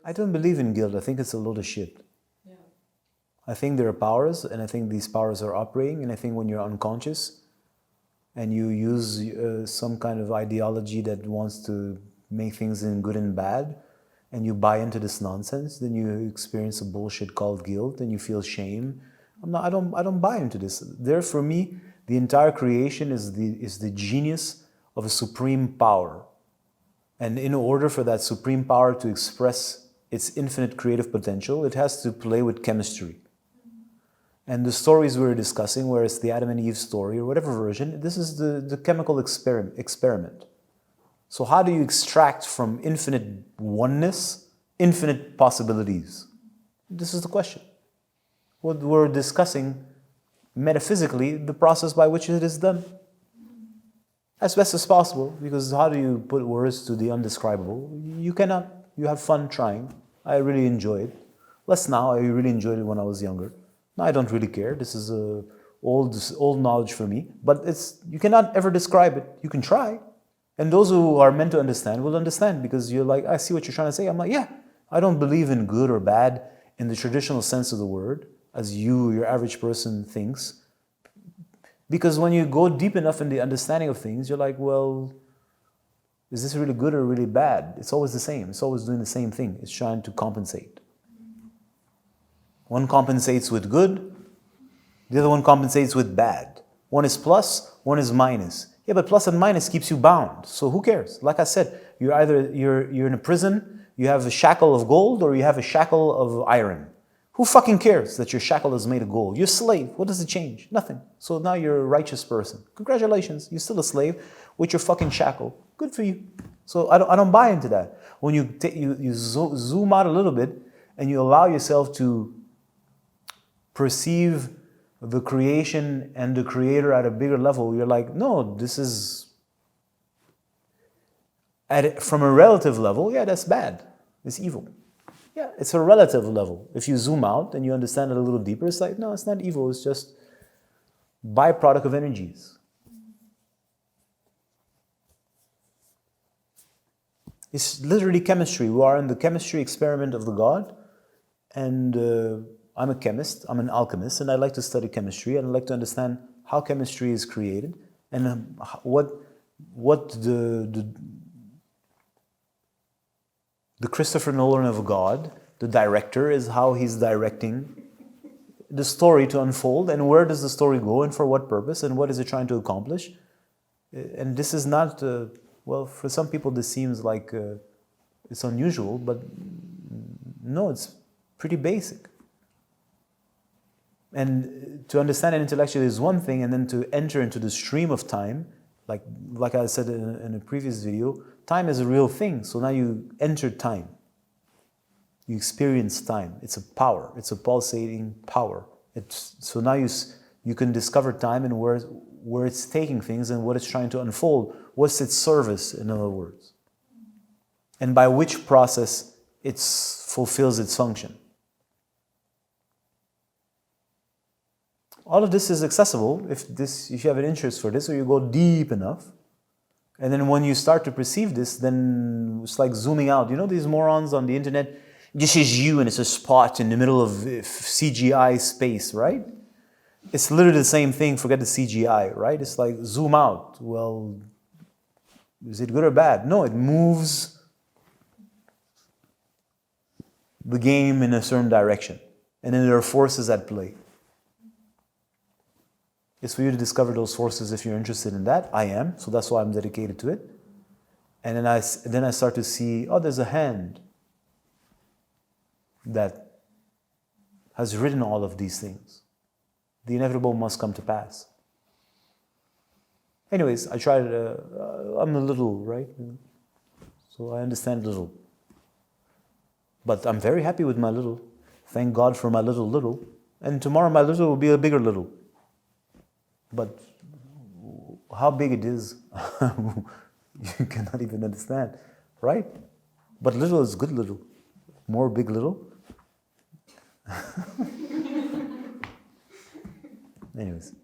I don't believe in guilt. I think it's a load of shit. Yeah. I think there are powers, and I think these powers are operating, and I think when you're unconscious and you use some kind of ideology that wants to make things in good and bad, and you buy into this nonsense, then you experience a bullshit called guilt, and you feel shame. I don't buy into this. There, for me, the entire creation is the genius of a supreme power. And in order for that supreme power to express its infinite creative potential, it has to play with chemistry. And the stories we were discussing, where it's the Adam and Eve story, or whatever version, this is the chemical experiment. So how do you extract from infinite oneness, infinite possibilities? This is the question. What we're discussing, metaphysically, the process by which it is done. As best as possible, because how do you put words to the undescribable? You cannot. You have fun trying. I really enjoy it. Less now, I really enjoyed it when I was younger. Now I don't really care. This is old knowledge for me. But you cannot ever describe it. You can try. And those who are meant to understand will understand, because you're like, I see what you're trying to say. I'm like, yeah, I don't believe in good or bad in the traditional sense of the word, as your average person thinks. Because when you go deep enough in the understanding of things, you're like, well, is this really good or really bad? It's always the same. It's always doing the same thing. It's trying to compensate. One compensates with good, the other one compensates with bad. One is plus, one is minus. Yeah, but plus and minus keeps you bound. So who cares? Like I said, you're in a prison, you have a shackle of gold, or you have a shackle of iron. Who fucking cares that your shackle is made of gold? You're a slave. What does it change? Nothing. So now you're a righteous person. Congratulations, you're still a slave with your fucking shackle. Good for you. So I don't buy into that. When you zoom out a little bit and you allow yourself to perceive the creation and the creator at a bigger level, you're like, no, this is, from a relative level, yeah, that's bad. It's evil. Yeah, it's a relative level. If you zoom out and you understand it a little deeper, it's like, no, it's not evil. It's just byproduct of energies. It's literally chemistry. We are in the chemistry experiment of the God. And I'm a chemist, I'm an alchemist, and I like to study chemistry, and I like to understand how chemistry is created, and what the Christopher Nolan of God, the director, is how he's directing the story to unfold, and where does the story go, and for what purpose, and what is it trying to accomplish. And this is not, well, for some people this seems like it's unusual, but no, it's pretty basic. And to understand it intellectually is one thing, and then to enter into the stream of time, like I said in a previous video, time is a real thing. So now you enter time. You experience time. It's a power. It's a pulsating power. So now you can discover time and where it's taking things and what it's trying to unfold. What's its service, in other words? And by which process it fulfills its function. All of this is accessible if you have an interest for this, or you go deep enough. And then when you start to perceive this, then it's like zooming out. You know these morons on the internet? This is you, and it's a spot in the middle of CGI space, right? It's literally the same thing, forget the CGI, right? It's like zoom out. Well, is it good or bad? No, it moves the game in a certain direction. And then there are forces at play. It's for you to discover those forces if you're interested in that. I am, so that's why I'm dedicated to it. And then I start to see, oh, there's a hand that has written all of these things. The inevitable must come to pass. Anyways, I tried, I'm a little, right? So I understand little. But I'm very happy with my little. Thank God for my little. And tomorrow my little will be a bigger little. But how big it is, you cannot even understand, right? But little is good little. More big little. Anyways.